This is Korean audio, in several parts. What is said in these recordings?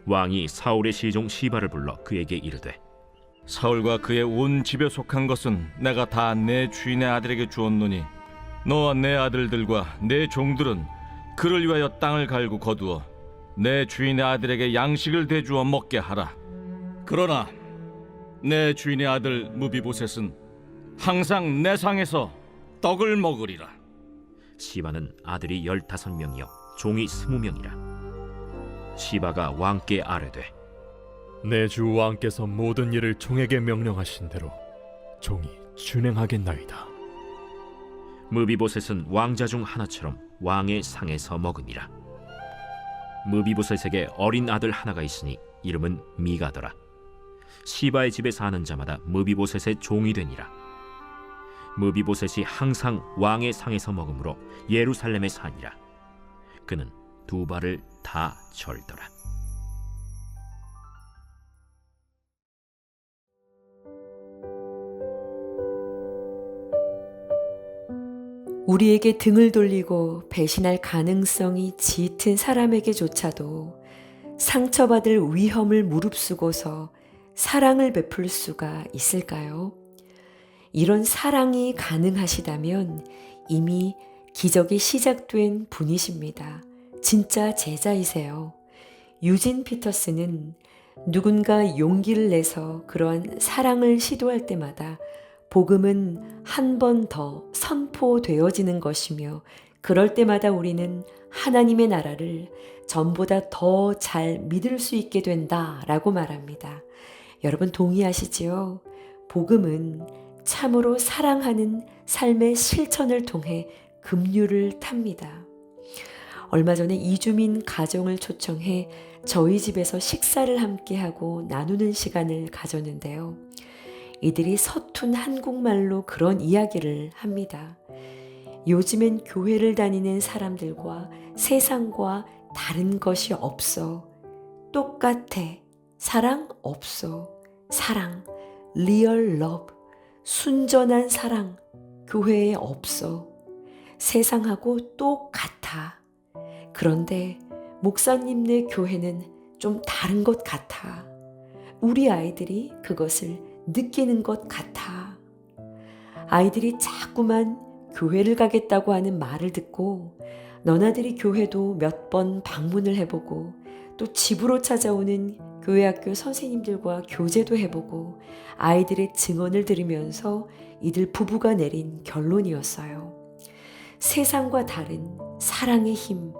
왕이 사울의 시종 시바를 불러 그에게 이르되 사울과 그의 온 집에 속한 것은 내가 다 내 주인의 아들에게 주었노니 너와 내 아들들과 내 종들은 그를 위하여 땅을 갈고 거두어 내 주인의 아들에게 양식을 대주어 먹게 하라. 그러나 내 주인의 아들 무비보셋은 항상 내 상에서 떡을 먹으리라. 시바는 아들이 15명이요 종이 20명이라. 시바가 왕께 아뢰되 내 주 왕께서 모든 일을 종에게 명령하신 대로 종이 준행하겠나이다. 무비보셋은 왕자 중 하나처럼 왕의 상에서 먹으니라. 무비보셋에게 어린 아들 하나가 있으니 이름은 미가더라. 시바의 집에 사는 자마다 무비보셋의 종이 되니라. 무비보셋이 항상 왕의 상에서 먹으므로 예루살렘에 사니라. 그는 두 발을 다 절더라. 우리에게 등을 돌리고 배신할 가능성이 짙은 사람에게조차도 상처받을 위험을 무릅쓰고서 사랑을 베풀 수가 있을까요? 이런 사랑이 가능하시다면 이미 기적이 시작된 분이십니다. 진짜 제자이세요. 유진 피터스는 누군가 용기를 내서 그러한 사랑을 시도할 때마다 복음은 한 번 더 선포되어지는 것이며 그럴 때마다 우리는 하나님의 나라를 전보다 더 잘 믿을 수 있게 된다라고 말합니다. 여러분 동의하시지요? 복음은 참으로 사랑하는 삶의 실천을 통해 급류를 탑니다. 얼마 전에 이주민 가정을 초청해 저희 집에서 식사를 함께하고 나누는 시간을 가졌는데요. 이들이 서툰 한국말로 그런 이야기를 합니다. 요즘엔 교회를 다니는 사람들과 세상과 다른 것이 없어. 똑같아. 사랑 없어. 사랑, 리얼 러브, 순전한 사랑, 교회에 없어. 세상하고 똑같아. 그런데 목사님네 교회는 좀 다른 것 같아. 우리 아이들이 그것을 느끼는 것 같아. 아이들이 자꾸만 교회를 가겠다고 하는 말을 듣고 너나들이 교회도 몇 번 방문을 해보고 또 집으로 찾아오는 교회학교 선생님들과 교제도 해보고 아이들의 증언을 들으면서 이들 부부가 내린 결론이었어요. 세상과 다른 사랑의 힘,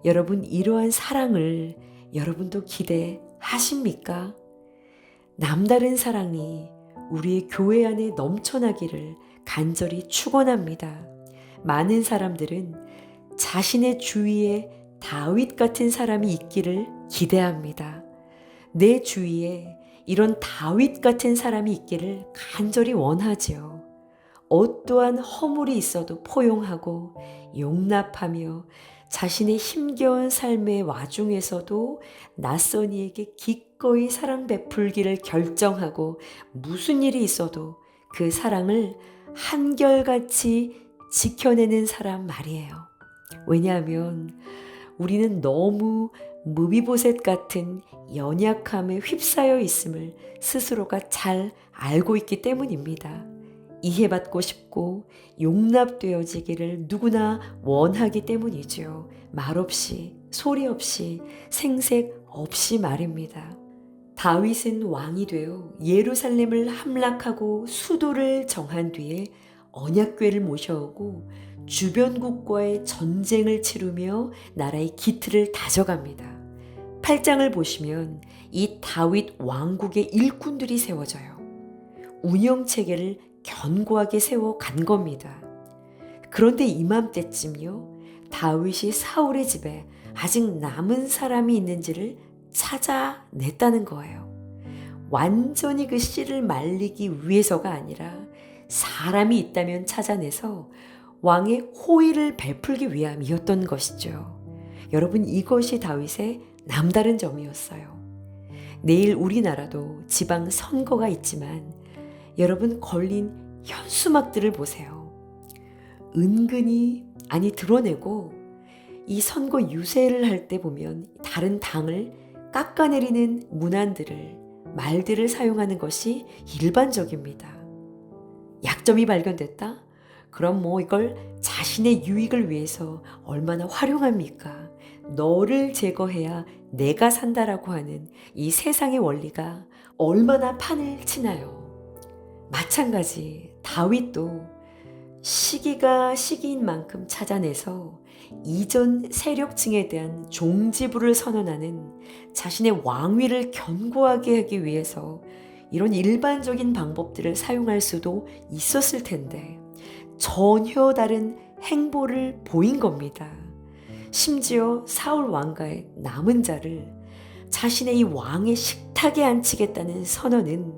여러분 이러한 사랑을 여러분도 기대하십니까? 남다른 사랑이 우리의 교회 안에 넘쳐나기를 간절히 축원합니다. 많은 사람들은 자신의 주위에 다윗 같은 사람이 있기를 기대합니다. 내 주위에 이런 다윗 같은 사람이 있기를 간절히 원하지요. 어떠한 허물이 있어도 포용하고 용납하며 자신의 힘겨운 삶의 와중에서도 낯선 이에게 기꺼이 사랑 베풀기를 결정하고 무슨 일이 있어도 그 사랑을 한결같이 지켜내는 사람 말이에요. 왜냐하면 우리는 너무 무비보셋 같은 연약함에 휩싸여 있음을 스스로가 잘 알고 있기 때문입니다. 이해받고 싶고 용납되어지기를 누구나 원하기 때문이죠. 말없이, 소리 없이, 생색 없이 말입니다. 다윗은 왕이 되어 예루살렘을 함락하고 수도를 정한 뒤에 언약궤를 모셔오고 주변국과의 전쟁을 치르며 나라의 기틀을 다져갑니다. 8장을 보시면 이 다윗 왕국의 일꾼들이 세워져요. 운영체계를 견고하게 세워간 겁니다. 그런데 이맘때쯤요, 다윗이 사울의 집에 아직 남은 사람이 있는지를 찾아냈다는 거예요. 완전히 그 씨를 말리기 위해서가 아니라 사람이 있다면 찾아내서 왕의 호의를 베풀기 위함이었던 것이죠. 여러분, 이것이 다윗의 남다른 점이었어요. 내일 우리나라도 지방 선거가 있지만 여러분 걸린 현수막들을 보세요. 은근히 드러내고 이 선거 유세를 할 때 보면 다른 당을 깎아내리는 문안들을, 말들을 사용하는 것이 일반적입니다. 약점이 발견됐다? 그럼 이걸 자신의 유익을 위해서 얼마나 활용합니까? 너를 제거해야 내가 산다라고 하는 이 세상의 원리가 얼마나 판을 치나요? 마찬가지 다윗도 시기가 시기인 만큼 찾아내서 이전 세력층에 대한 종지부를 선언하는 자신의 왕위를 견고하게 하기 위해서 이런 일반적인 방법들을 사용할 수도 있었을 텐데 전혀 다른 행보를 보인 겁니다. 심지어 사울 왕가의 남은 자를 자신의 이 왕의 식탁에 앉히겠다는 선언은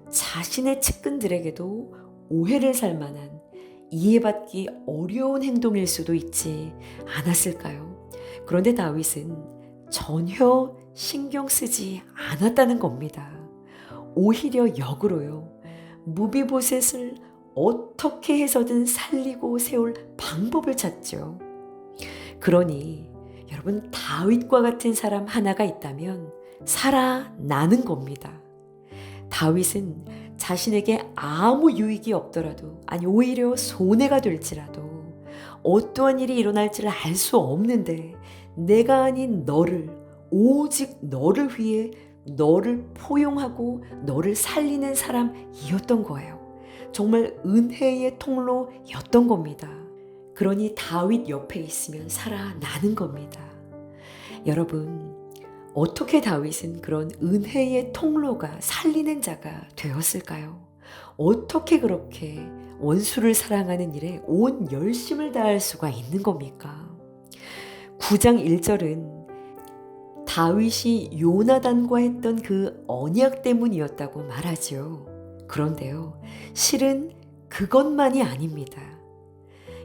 자신의 측근들에게도 오해를 살 만한 이해받기 어려운 행동일 수도 있지 않았을까요? 그런데 다윗은 전혀 신경 쓰지 않았다는 겁니다. 오히려 역으로요. 무비보셋을 어떻게 해서든 살리고 세울 방법을 찾죠. 그러니 여러분, 다윗과 같은 사람 하나가 있다면 살아나는 겁니다. 다윗은 자신에게 아무 유익이 없더라도, 아니 오히려 손해가 될지라도, 어떠한 일이 일어날지를 알 수 없는데 내가 아닌 너를, 오직 너를 위해 너를 포용하고 너를 살리는 사람이었던 거예요. 정말 은혜의 통로였던 겁니다. 그러니 다윗 옆에 있으면 살아나는 겁니다. 여러분, 어떻게 다윗은 그런 은혜의 통로가, 살리는 자가 되었을까요? 어떻게 그렇게 원수를 사랑하는 일에 온 열심을 다할 수가 있는 겁니까? 9장 1절은 다윗이 요나단과 했던 그 언약 때문이었다고 말하죠. 그런데요, 실은 그것만이 아닙니다.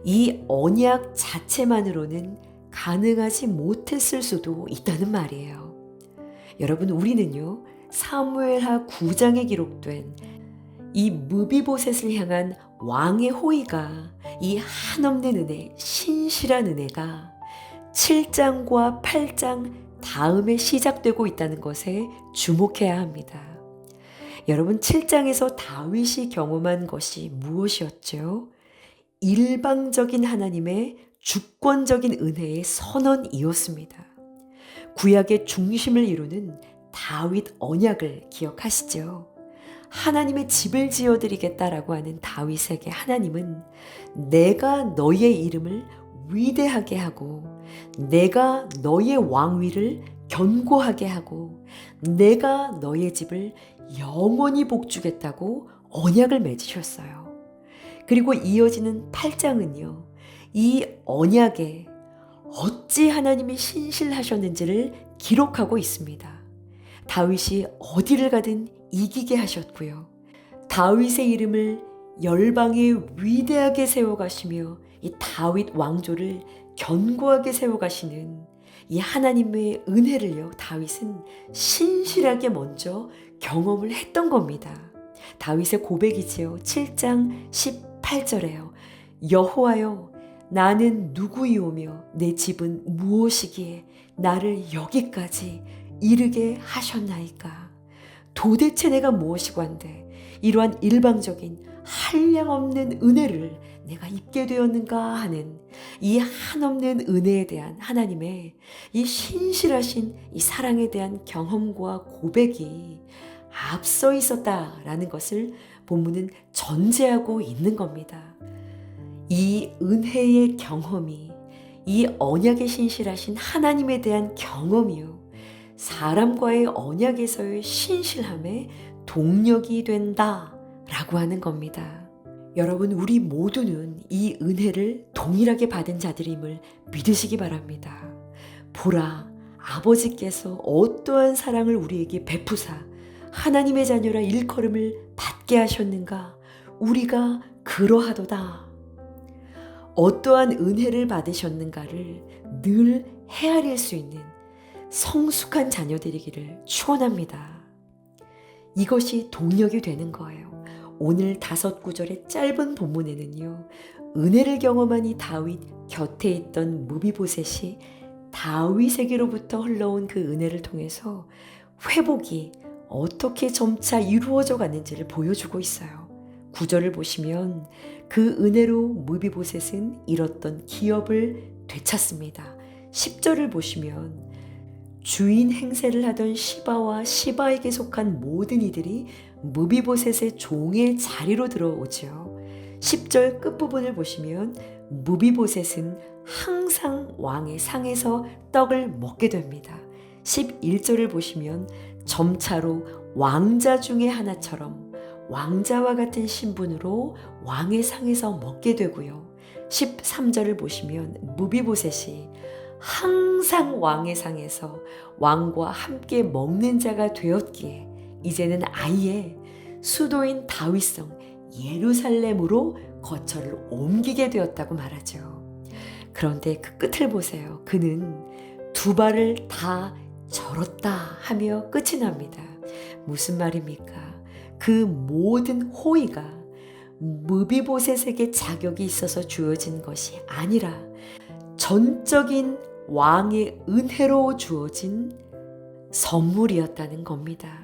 이 언약 자체만으로는 가능하지 못했을 수도 있다는 말이에요. 여러분, 우리는요, 사무엘하 9장에 기록된 이 무비보셋을 향한 왕의 호의가, 이 한없는 은혜, 신실한 은혜가 7장과 8장 다음에 시작되고 있다는 것에 주목해야 합니다. 여러분, 7장에서 다윗이 경험한 것이 무엇이었죠? 일방적인 하나님의 주권적인 은혜의 선언이었습니다. 구약의 중심을 이루는 다윗 언약을 기억하시죠? 하나님의 집을 지어드리겠다라고 하는 다윗에게 하나님은 내가 너의 이름을 위대하게 하고, 내가 너의 왕위를 견고하게 하고, 내가 너의 집을 영원히 복주겠다고 언약을 맺으셨어요. 그리고 이어지는 8장은요, 이 언약에 어찌 하나님이 신실하셨는지를 기록하고 있습니다. 다윗이 어디를 가든 이기게 하셨고요. 다윗의 이름을 열방에 위대하게 세워가시며 이 다윗 왕조를 견고하게 세워가시는 이 하나님의 은혜를요, 다윗은 신실하게 먼저 경험을 했던 겁니다. 다윗의 고백이지요. 7장 18절에요. 여호와여, 나는 누구이오며 내 집은 무엇이기에 나를 여기까지 이르게 하셨나이까. 도대체 내가 무엇이고 한데 이러한 일방적인 한량없는 은혜를 내가 입게 되었는가 하는 이 한없는 은혜에 대한 하나님의 이 신실하신 이 사랑에 대한 경험과 고백이 앞서 있었다라는 것을 본문은 전제하고 있는 겁니다. 이 은혜의 경험이, 이 언약의 신실하신 하나님에 대한 경험이요, 사람과의 언약에서의 신실함의 동력이 된다라고 하는 겁니다. 여러분, 우리 모두는 이 은혜를 동일하게 받은 자들임을 믿으시기 바랍니다. 보라, 아버지께서 어떠한 사랑을 우리에게 베푸사 하나님의 자녀라 일컬음을 받게 하셨는가? 우리가 그러하도다. 어떠한 은혜를 받으셨는가를 늘 헤아릴 수 있는 성숙한 자녀들이기를 축원합니다. 이것이 동력이 되는 거예요. 오늘 5구절의 짧은 본문에는요, 은혜를 경험한 이 다윗 곁에 있던 무비보셋이 다윗에게로부터 흘러온 그 은혜를 통해서 회복이 어떻게 점차 이루어져 가는지를 보여주고 있어요. 9절을 보시면 그 은혜로 무비보셋은 잃었던 기업을 되찾습니다. 10절을 보시면 주인 행세를 하던 시바와 시바에게 속한 모든 이들이 무비보셋의 종의 자리로 들어오죠. 10절 끝부분을 보시면 무비보셋은 항상 왕의 상에서 떡을 먹게 됩니다. 11절을 보시면 점차로 왕자 중에 하나처럼 왕자와 같은 신분으로 왕의 상에서 먹게 되고요. 13절을 보시면 무비보셋이 항상 왕의 상에서 왕과 함께 먹는 자가 되었기에 이제는 아예 수도인 다윗성 예루살렘으로 거처를 옮기게 되었다고 말하죠. 그런데 그 끝을 보세요. 그는 두 발을 다 절었다 하며 끝이 납니다. 무슨 말입니까? 그 모든 호의가 무비보셋에게 자격이 있어서 주어진 것이 아니라 전적인 왕의 은혜로 주어진 선물이었다는 겁니다.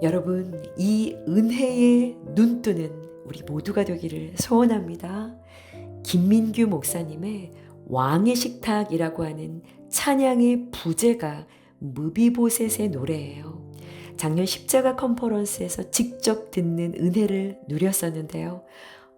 여러분, 이 은혜에 눈뜨는 우리 모두가 되기를 소원합니다. 김민규 목사님의 왕의 식탁이라고 하는 찬양의 부제가 무비보셋의 노래예요. 작년 십자가 컨퍼런스에서 직접 듣는 은혜를 누렸었는데요.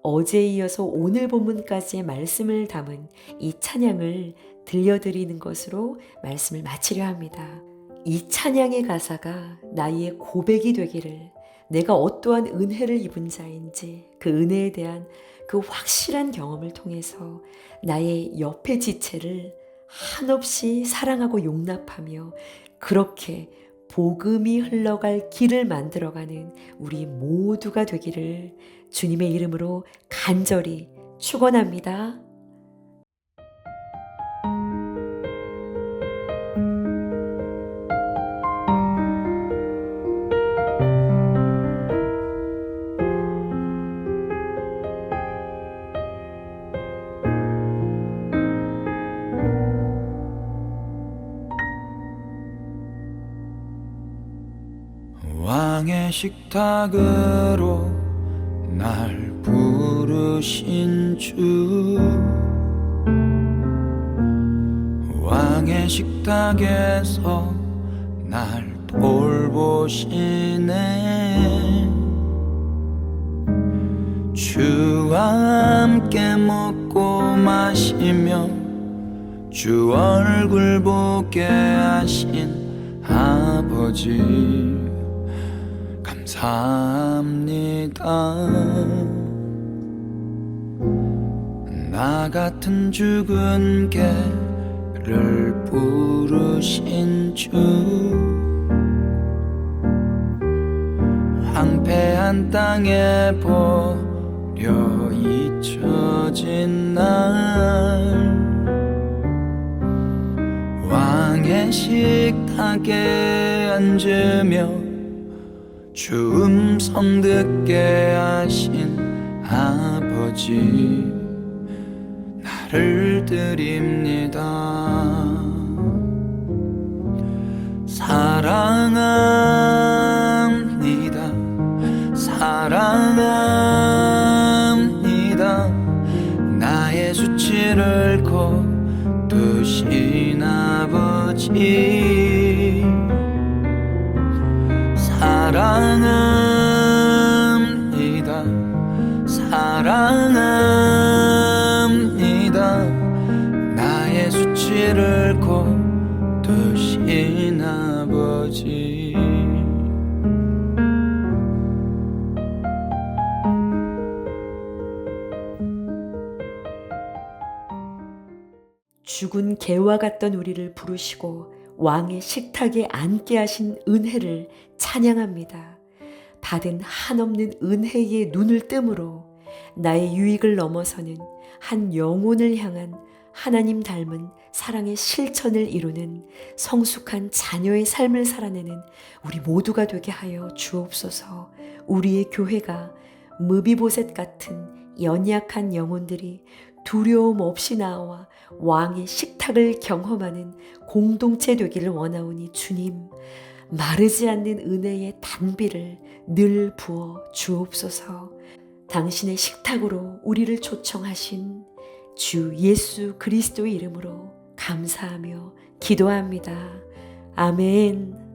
어제에 이어서 오늘 본문까지의 말씀을 담은 이 찬양을 들려드리는 것으로 말씀을 마치려 합니다. 이 찬양의 가사가 나의 고백이 되기를, 내가 어떠한 은혜를 입은 자인지 그 은혜에 대한 그 확실한 경험을 통해서 나의 옆의 지체를 한없이 사랑하고 용납하며 그렇게 복음이 흘러갈 길을 만들어가는 우리 모두가 되기를 주님의 이름으로 간절히 축원합니다. 왕의 식탁으로 날 부르신 주, 왕의 식탁에서 날 돌보시네. 주와 함께 먹고 마시며 주 얼굴 보게 하신 아버지 감사합니다. 나 같은 죽은 개를 부르신 주, 황폐한 땅에 버려 잊혀진 날, 왕의 식탁에 앉으며 주 음성 듣게 하신 아버지 나를 드립니다. 사랑합니다. 사랑합니다. 나의 수치를 거두신 아버지 사랑합니다. 사랑합니다. 나의 수치를 거두신 아버지. 죽은 개와 같던 우리를 부르시고 왕의 식탁에 앉게 하신 은혜를 찬양합니다. 받은 한없는 은혜의 눈을 뜸으로 나의 유익을 넘어서는 한 영혼을 향한 하나님 닮은 사랑의 실천을 이루는 성숙한 자녀의 삶을 살아내는 우리 모두가 되게 하여 주옵소서. 우리의 교회가 무비보셋 같은 연약한 영혼들이 두려움 없이 나와 왕의 식탁을 경험하는 공동체 되기를 원하오니 주님, 마르지 않는 은혜의 단비를 늘 부어 주옵소서. 당신의 식탁으로 우리를 초청하신 주 예수 그리스도의 이름으로 감사하며 기도합니다. 아멘.